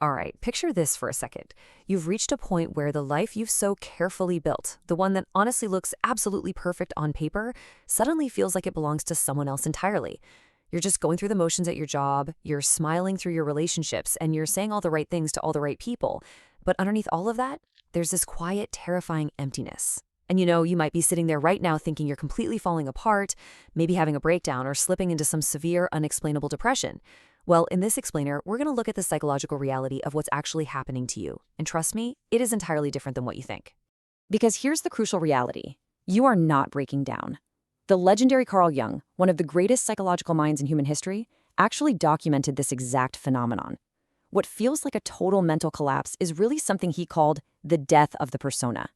All right, picture this for a second. You've reached a point where the life you've so carefully built, the one that honestly looks absolutely perfect on paper, suddenly feels like it belongs to someone else entirely. You're just going through the motions at your job, you're smiling through your relationships, and you're saying all the right things to all the right people. But underneath all of that, there's this quiet, terrifying emptiness. And you might be sitting there right now thinking you're completely falling apart, maybe having a breakdown or slipping into some severe, unexplainable depression. Well, in this explainer, we're going to look at the psychological reality of what's actually happening to you. And trust me, it is entirely different than what you think. Because here's the crucial reality. You are not breaking down. The legendary Carl Jung, one of the greatest psychological minds in human history, actually documented this exact phenomenon. What feels like a total mental collapse is really something he called the death of the persona.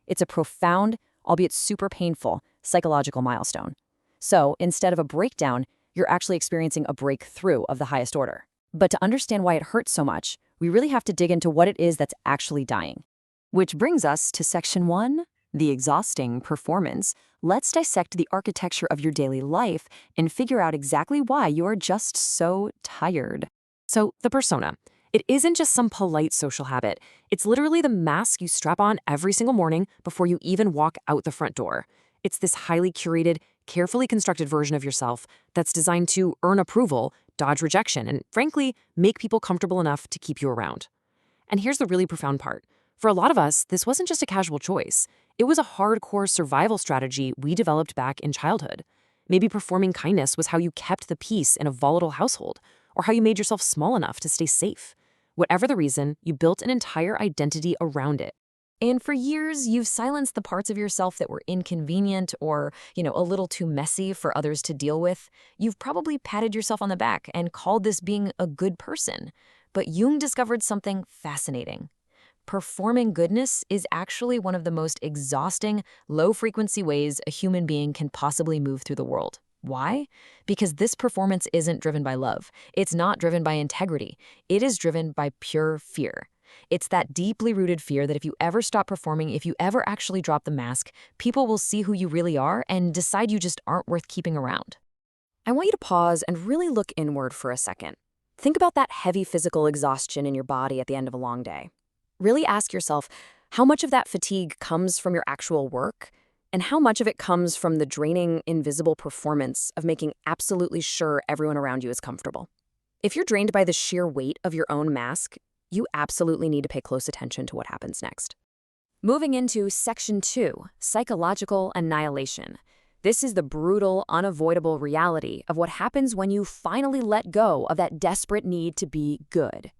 It's a profound, albeit super painful, psychological milestone. So, instead of a breakdown, you're actually experiencing a breakthrough of the highest order. But to understand why it hurts so much, we really have to dig into what it is that's actually dying. Which brings us to Section 1, the exhausting performance. Let's dissect the architecture of your daily life and figure out exactly why you're just so tired. So, the persona. It isn't just some polite social habit. It's literally the mask you strap on every single morning before you even walk out the front door. It's this highly curated, carefully constructed version of yourself that's designed to earn approval, dodge rejection, and frankly, make people comfortable enough to keep you around. And here's the really profound part. For a lot of us, this wasn't just a casual choice. It was a hardcore survival strategy we developed back in childhood. Maybe performing kindness was how you kept the peace in a volatile household, or how you made yourself small enough to stay safe. Whatever the reason, you built an entire identity around it. And for years, you've silenced the parts of yourself that were inconvenient or, a little too messy for others to deal with. You've probably patted yourself on the back and called this being a good person. But Jung discovered something fascinating. Performing goodness is actually one of the most exhausting, low-frequency ways a human being can possibly move through the world. Why? Because this performance isn't driven by love. It's not driven by integrity. It is driven by pure fear. It's that deeply rooted fear that if you ever stop performing, if you ever actually drop the mask, people will see who you really are and decide you just aren't worth keeping around. I want you to pause and really look inward for a second. Think about that heavy physical exhaustion in your body at the end of a long day. Really ask yourself, how much of that fatigue comes from your actual work? And how much of it comes from the draining, invisible performance of making absolutely sure everyone around you is comfortable? If you're drained by the sheer weight of your own mask, you absolutely need to pay close attention to what happens next. Moving into Section 2, psychological annihilation. This is the brutal, unavoidable reality of what happens when you finally let go of that desperate need to be good.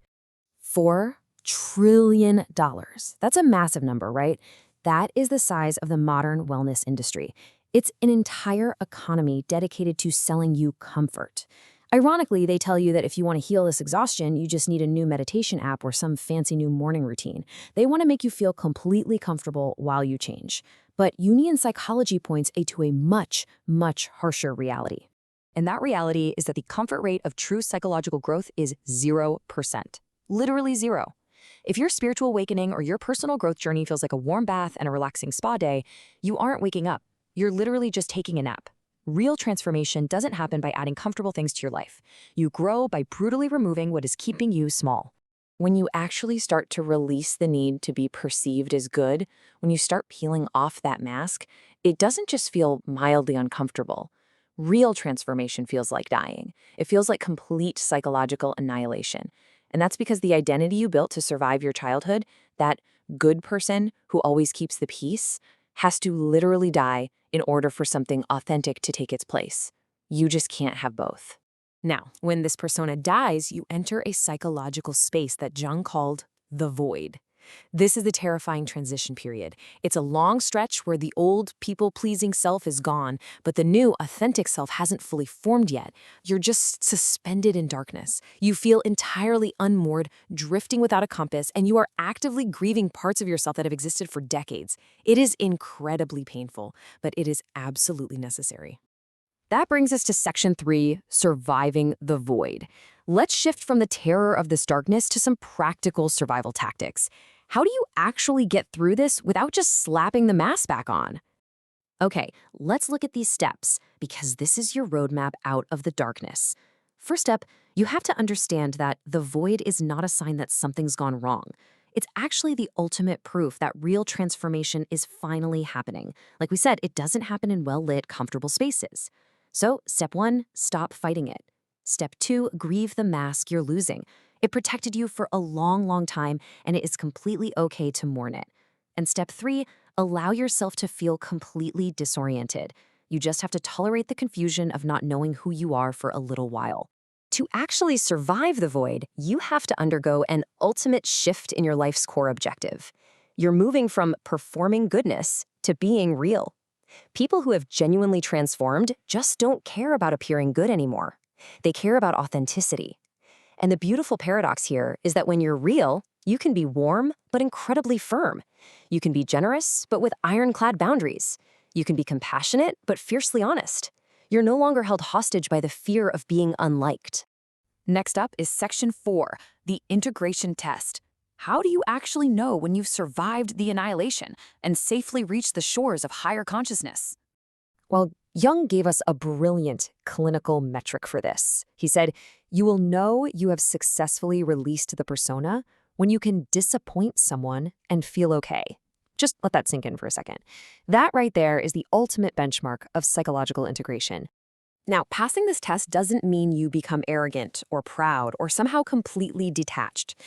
$4 trillion. That's a massive number, right? That is the size of the modern wellness industry. It's an entire economy dedicated to selling you comfort. Ironically, they tell you that if you want to heal this exhaustion, you just need a new meditation app or some fancy new morning routine. They want to make you feel completely comfortable while you change. But Jungian psychology points to a much, much harsher reality. And that reality is that the comfort rate of true psychological growth is 0%. Literally zero. If your spiritual awakening or your personal growth journey feels like a warm bath and a relaxing spa day, you aren't waking up. You're literally just taking a nap. Real transformation doesn't happen by adding comfortable things to your life. You grow by brutally removing what is keeping you small. When you actually start to release the need to be perceived as good, when you start peeling off that mask, it doesn't just feel mildly uncomfortable. Real transformation feels like dying. It feels like complete psychological annihilation. And that's because the identity you built to survive your childhood, that good person who always keeps the peace, has to literally die in order for something authentic to take its place. You just can't have both. Now, when this persona dies, you enter a psychological space that Jung called the void. This is the terrifying transition period. It's a long stretch where the old, people-pleasing self is gone, but the new, authentic self hasn't fully formed yet. You're just suspended in darkness. You feel entirely unmoored, drifting without a compass, and you are actively grieving parts of yourself that have existed for decades. It is incredibly painful, but it is absolutely necessary. That brings us to Section 3, surviving the void. Let's shift from the terror of this darkness to some practical survival tactics. How do you actually get through this without just slapping the mask back on? Okay, let's look at these steps, because this is your roadmap out of the darkness. First step, You have to understand that the void is not a sign that something's gone wrong. It's actually the ultimate proof that real transformation is finally happening. Like we said, it doesn't happen in well-lit, comfortable spaces. So, step 1, stop fighting it. Step 2, grieve the mask you're losing. It protected you for a long, long time, and it is completely okay to mourn it. And step 3, allow yourself to feel completely disoriented. You just have to tolerate the confusion of not knowing who you are for a little while. To actually survive the void, you have to undergo an ultimate shift in your life's core objective. You're moving from performing goodness to being real. People who have genuinely transformed just don't care about appearing good anymore. They care about authenticity. And the beautiful paradox here is that when you're real, you can be warm but incredibly firm. You can be generous but with ironclad boundaries. You can be compassionate but fiercely honest. You're no longer held hostage by the fear of being unliked. Next up is Section 4, the integration test. How do you actually know when you've survived the annihilation and safely reached the shores of higher consciousness? Well, Jung gave us a brilliant clinical metric for this. He said, you will know you have successfully released the persona when you can disappoint someone and feel okay. Just let that sink in for a second. That right there is the ultimate benchmark of psychological integration. Now, passing this test doesn't mean you become arrogant or proud or somehow completely detached.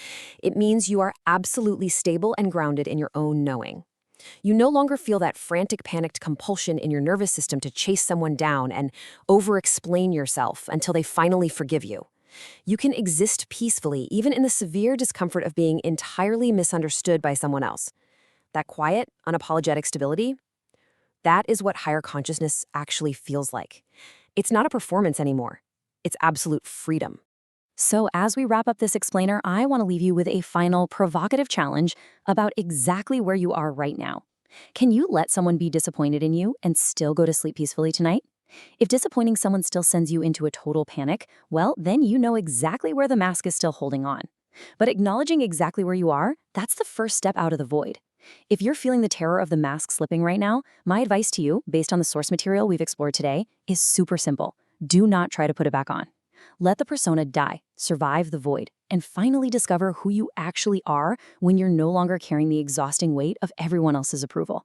It means you are absolutely stable and grounded in your own knowing. You no longer feel that frantic, panicked compulsion in your nervous system to chase someone down and over-explain yourself until they finally forgive you. You can exist peacefully, even in the severe discomfort of being entirely misunderstood by someone else. That quiet, unapologetic stability, that is what higher consciousness actually feels like. It's not a performance anymore. It's absolute freedom. So as we wrap up this explainer, I want to leave you with a final provocative challenge about exactly where you are right now. Can you let someone be disappointed in you and still go to sleep peacefully tonight? If disappointing someone still sends you into a total panic, well, then you know exactly where the mask is still holding on. But acknowledging exactly where you are, that's the first step out of the void. If you're feeling the terror of the mask slipping right now, my advice to you, based on the source material we've explored today, is super simple. Do not try to put it back on. Let the persona die, survive the void, and finally discover who you actually are when you're no longer carrying the exhausting weight of everyone else's approval.